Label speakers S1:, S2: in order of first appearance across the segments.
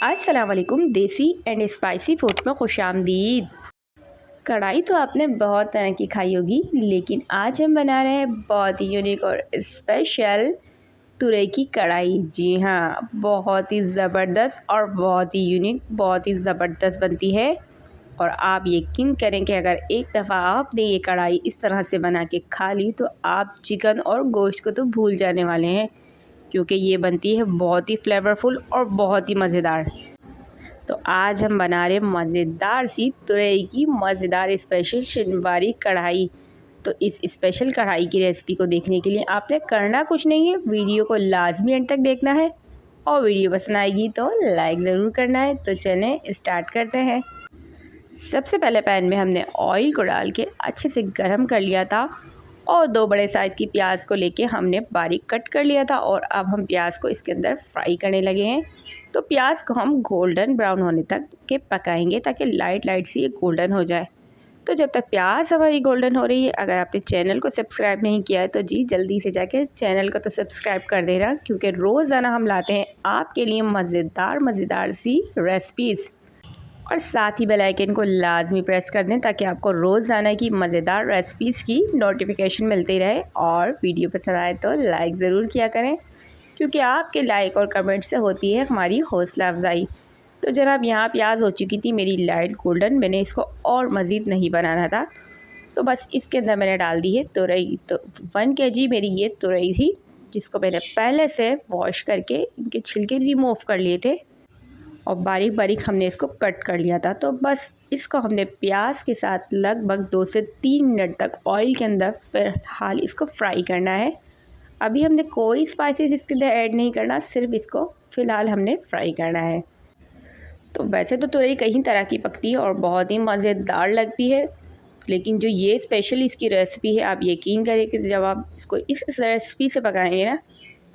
S1: अस्सलाम वालेकुम। देसी एंड स्पाइसी फूड में खुशामदीद। कढ़ाई तो आपने बहुत तरह की खाई होगी, लेकिन आज हम बना रहे हैं बहुत ही यूनिक और स्पेशल तुरई की कढ़ाई। जी हाँ, बहुत ही ज़बरदस्त और बहुत ही यूनिक, बहुत ही ज़बरदस्त बनती है। और आप यकीन करें कि अगर एक दफ़ा आपने ये कढ़ाई इस तरह से बना के खा ली तो आप चिकन और गोश्त को तो भूल जाने वाले हैं, क्योंकि ये बनती है बहुत ही फ्लेवरफुल और बहुत ही मज़ेदार। तो आज हम बना रहे मज़ेदार सी तुरई की मज़ेदार स्पेशल शनिवारी कढ़ाई। तो इस स्पेशल कढ़ाई की रेसिपी को देखने के लिए आपने करना कुछ नहीं है, वीडियो को लाजमी एंड तक देखना है और वीडियो पसंद आएगी तो लाइक ज़रूर करना है। तो चलें स्टार्ट करते हैं। सबसे पहले पैन में हमने ऑयल को डाल के अच्छे से गर्म कर लिया था और 2 बड़े साइज़ की प्याज को लेके हमने बारीक कट कर लिया था और अब हम प्याज को इसके अंदर फ्राई करने लगे हैं। तो प्याज को हम गोल्डन ब्राउन होने तक के पकाएंगे ताकि लाइट सी ये गोल्डन हो जाए। तो जब तक प्याज हमारी गोल्डन हो रही है, अगर आपने चैनल को सब्सक्राइब नहीं किया है तो जी जल्दी से जाके चैनल को तो सब्सक्राइब कर देना, क्योंकि रोज़ाना हम लाते हैं आपके लिए मज़ेदार सी रेसिपीज़। और साथ ही बेल आइकन को लाजमी प्रेस कर दें ताकि आपको रोज़ाना की मज़ेदार रेसिपीज़ की नोटिफिकेशन मिलती रहे। और वीडियो पसंद आए तो लाइक ज़रूर किया करें, क्योंकि आपके लाइक और कमेंट से होती है हमारी हौसला अफजाई। तो जनाब यहाँ प्याज हो चुकी थी मेरी लाइट गोल्डन, मैंने इसको और मज़ीद नहीं बनाना था। तो बस इसके अंदर मैंने डाल दी है तुरई। तो 1 kg मेरी ये तुरई थी, जिसको मैंने पहले से वॉश करके इनके छिलके रिमूव कर लिए थे और बारीक बारीक हमने इसको कट कर लिया था। तो बस इसको हमने प्याज के साथ लगभग 2 से 3 मिनट तक ऑयल के अंदर फ़िलहाल इसको फ्राई करना है। अभी हमने कोई स्पाइसेस इसके अंदर ऐड नहीं करना, सिर्फ इसको फ़िलहाल हमने फ्राई करना है। तो वैसे तो तुरई कई तरह की पकती है और बहुत ही मज़ेदार लगती है, लेकिन जो ये स्पेशल इसकी रेसिपी है, आप यकीन करें कि जब आप इसको इस रेसिपी से पकाएंगे ना,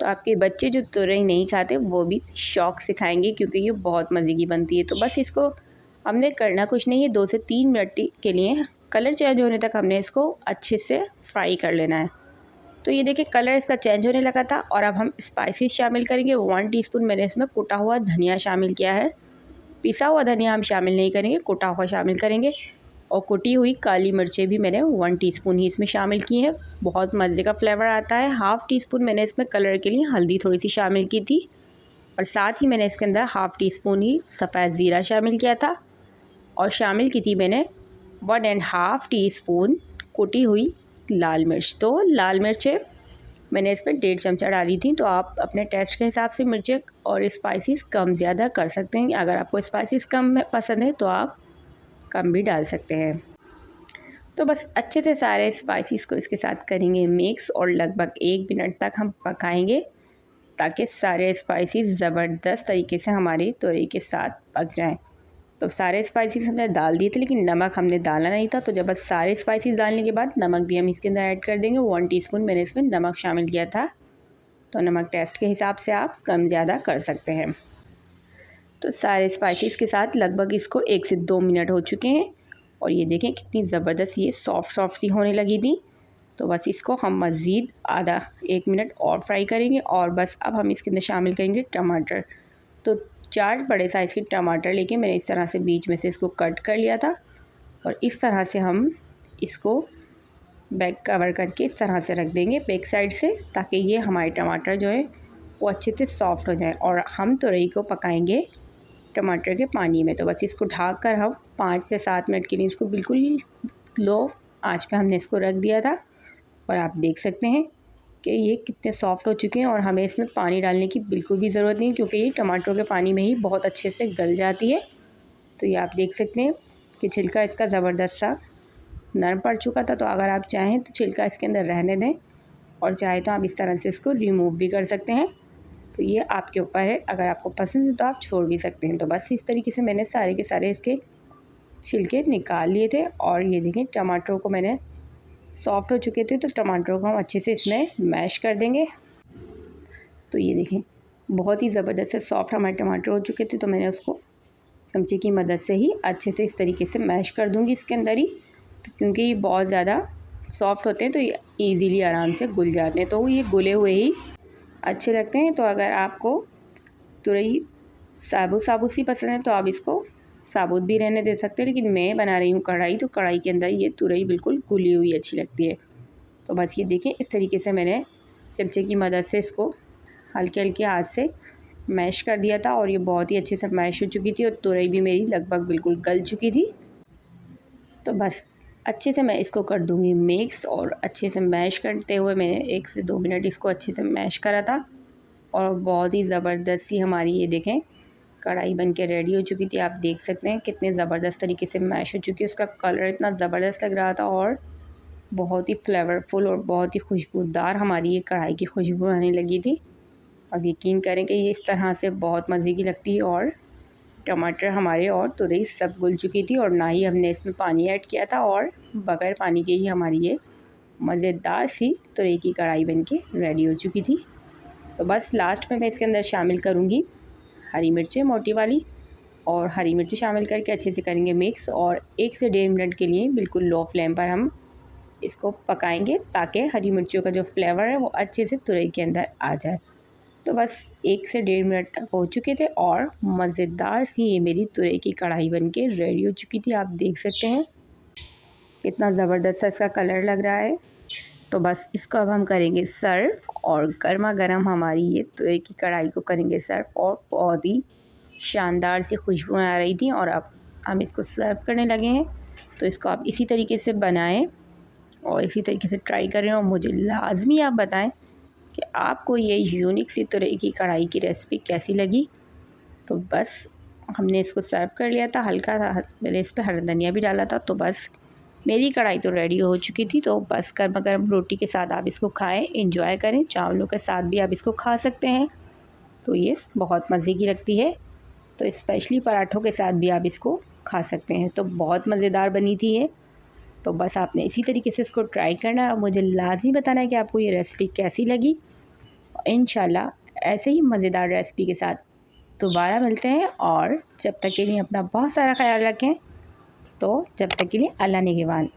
S1: तो आपके बच्चे जो तुरई नहीं खाते वो भी शौक़ से खाएंगे, क्योंकि ये बहुत मज़े की बनती है। तो बस इसको हमने करना कुछ नहीं है, 2 से 3 मिनट के लिए कलर चेंज होने तक हमने इसको अच्छे से फ्राई कर लेना है। तो ये देखिए कलर इसका चेंज होने लगा था और अब हम स्पाइसेस शामिल करेंगे। 1 टीस्पून मैंने इसमें कुटा हुआ धनिया शामिल किया है। पिसा हुआ धनिया हम शामिल नहीं करेंगे, कुटा हुआ शामिल करेंगे। और कुटी हुई काली मिर्चें भी मैंने 1 टीस्पून ही इसमें शामिल की हैं, बहुत मज़े का फ्लेवर आता है। 1/2 टीस्पून मैंने इसमें कलर के लिए हल्दी थोड़ी सी शामिल की थी और साथ ही मैंने इसके अंदर 1/2 टीस्पून ही सफ़ेद ज़ीरा शामिल किया था और शामिल की थी मैंने 1.5 टीस्पून कुटी हुई लाल मिर्च। तो लाल मिर्चें मैंने इसमें 1.5 चमचा डाली थी। तो आप अपने टेस्ट के हिसाब से मिर्चें और स्पाइसेस कम ज़्यादा कर सकते हैं। अगर आपको स्पाइसेस कम पसंद है तो आप कम भी डाल सकते हैं। तो बस अच्छे से सारे स्पाइसेस को इसके साथ करेंगे मिक्स और लगभग 1 मिनट तक हम पकाएंगे, ताकि सारे स्पाइसेस ज़बरदस्त तरीके से हमारी तुरई के साथ पक जाएं। तो सारे स्पाइसेस हमने डाल दिए थे, लेकिन नमक हमने डाला नहीं था। तो जब बस सारे स्पाइसेस डालने के बाद नमक भी हम इसके अंदर ऐड कर देंगे। 1 टीस्पून मैंने इसमें नमक शामिल किया था। तो नमक टेस्ट के हिसाब से आप कम ज़्यादा कर सकते हैं। तो सारे स्पाइसेस के साथ लगभग इसको 1 से 2 मिनट हो चुके हैं और ये देखें कितनी ज़बरदस्त ये सॉफ्ट सी होने लगी थी। तो बस इसको हम मज़ीद आधा 1 मिनट और फ्राई करेंगे और बस अब हम इसके अंदर शामिल करेंगे टमाटर। तो 4 बड़े साइज़ के टमाटर लेके मैंने इस तरह से बीच में से इसको कट कर लिया था और इस तरह से हम इसको बैक कवर करके इस तरह से रख देंगे बैक साइड से, ताकि ये हमारे टमाटर जो है वो अच्छे से सॉफ्ट हो जाए। और हम तुरई को पकाएंगे टमाटर के पानी में। तो बस इसको ढक कर हम 5 से 7 मिनट के लिए इसको बिल्कुल लो आंच पे हमने इसको रख दिया था और आप देख सकते हैं कि ये कितने सॉफ्ट हो चुके हैं और हमें इसमें पानी डालने की बिल्कुल भी ज़रूरत नहीं, क्योंकि ये टमाटरों के पानी में ही बहुत अच्छे से गल जाती है। तो ये आप देख सकते हैं कि छिलका इसका ज़बरदस्त सा नरम पड़ चुका था। तो अगर आप चाहें तो छिलका इसके अंदर रहने दें और चाहे तो आप इस तरह से इसको रिमूव भी कर सकते हैं। तो ये आपके ऊपर है, अगर आपको पसंद है तो आप छोड़ भी सकते हैं। तो बस इस तरीके से मैंने सारे के सारे इसके छिलके निकाल लिए थे और ये देखें टमाटरों को मैंने सॉफ्ट हो चुके थे, तो टमाटरों को हम अच्छे से इसमें मैश कर देंगे। तो ये देखें बहुत ही ज़बरदस्त से सॉफ्ट हमारे टमाटर हो चुके थे। तो मैंने उसको चमचे की मदद से ही अच्छे से इस तरीके से मैश कर दूँगी इसके अंदर ही, तो क्योंकि ये बहुत ज़्यादा सॉफ्ट होते हैं तो ये ईज़िली आराम से घुल जाते हैं। तो ये घुले हुए ही अच्छे लगते हैं। तो अगर आपको तुरई साबुत साबुत सी पसंद है तो आप इसको साबुत भी रहने दे सकते हैं, लेकिन मैं बना रही हूँ कढ़ाई, तो कढ़ाई के अंदर ये तुरई बिल्कुल घुली हुई अच्छी लगती है। तो बस ये देखें, इस तरीके से मैंने चमचे की मदद से इसको हल्के हल्के हाथ से मैश कर दिया था और ये बहुत ही अच्छे से मैश हो चुकी थी और तुरई भी मेरी लगभग बिल्कुल गल चुकी थी। तो बस अच्छे से मैं इसको कर दूँगी मिक्स, और अच्छे से मैश करते हुए मैंने 1 से 2 मिनट इसको अच्छे से मैश करा था और बहुत ही ज़बरदस्त सी हमारी ये देखें कढ़ाई बन के रेडी हो चुकी थी। आप देख सकते हैं कितने ज़बरदस्त तरीके से मैश हो चुकी है, उसका कलर इतना ज़बरदस्त लग रहा था और बहुत ही फ्लेवरफुल और बहुत ही खुशबूदार हमारी ये कढ़ाई की खुशबू आने लगी थी। अब यकीन करें कि ये इस तरह से बहुत मज़े की लगती है और टमाटर हमारे और तुरई सब घुल चुकी थी और ना ही हमने इसमें पानी ऐड किया था और बग़ैर पानी के ही हमारी ये मज़ेदार सी तुरई की कढ़ाई बनके रेडी हो चुकी थी। तो बस लास्ट में मैं इसके अंदर शामिल करूँगी हरी मिर्चें मोटी वाली, और हरी मिर्ची शामिल करके अच्छे से करेंगे मिक्स और 1 से 1.5 मिनट के लिए बिल्कुल लो फ्लेम पर हम इसको पकाएंगे ताकि हरी मिर्चियों का जो फ्लेवर है वो अच्छे से तुरई के अंदर आ जाए। तो बस 1 से 1.5 मिनट तक हो चुके थे और मज़ेदार सी ये मेरी तुरई की कढ़ाई बनके रेडी हो चुकी थी। आप देख सकते हैं कितना ज़बरदस्त सा इसका कलर लग रहा है। तो बस इसको अब हम करेंगे सर्व और गर्मा गर्म हमारी ये तुरई की कढ़ाई को करेंगे सर्व और बहुत ही शानदार सी खुशबू आ रही थी और अब हम इसको सर्व करने लगे हैं। तो इसको आप इसी तरीके से बनाएं और इसी तरीके से ट्राई करें और मुझे लाजमी आप बताएं कि आपको ये यूनिक सी तुरई की कढ़ाई की रेसिपी कैसी लगी। तो बस हमने इसको सर्व कर लिया था, हल्का सा मैंने इस पर हरा धनिया भी डाला था। तो बस मेरी कढ़ाई तो रेडी हो चुकी थी। तो बस गर्मा गर्म रोटी के साथ आप इसको खाएं, एंजॉय करें, चावलों के साथ भी आप इसको खा सकते हैं। तो ये बहुत मज़े की लगती है, तो स्पेशली पराठों के साथ भी आप इसको खा सकते हैं। तो बहुत मज़ेदार बनी थी ये। तो बस आपने इसी तरीके से इसको ट्राई करना है और मुझे लाज़मी बताना है कि आपको ये रेसिपी कैसी लगी। इंशाल्लाह ऐसे ही मज़ेदार रेसिपी के साथ दोबारा मिलते हैं, और जब तक के लिए अपना बहुत सारा ख्याल रखें। तो जब तक के लिए अल्लाह निगहबान।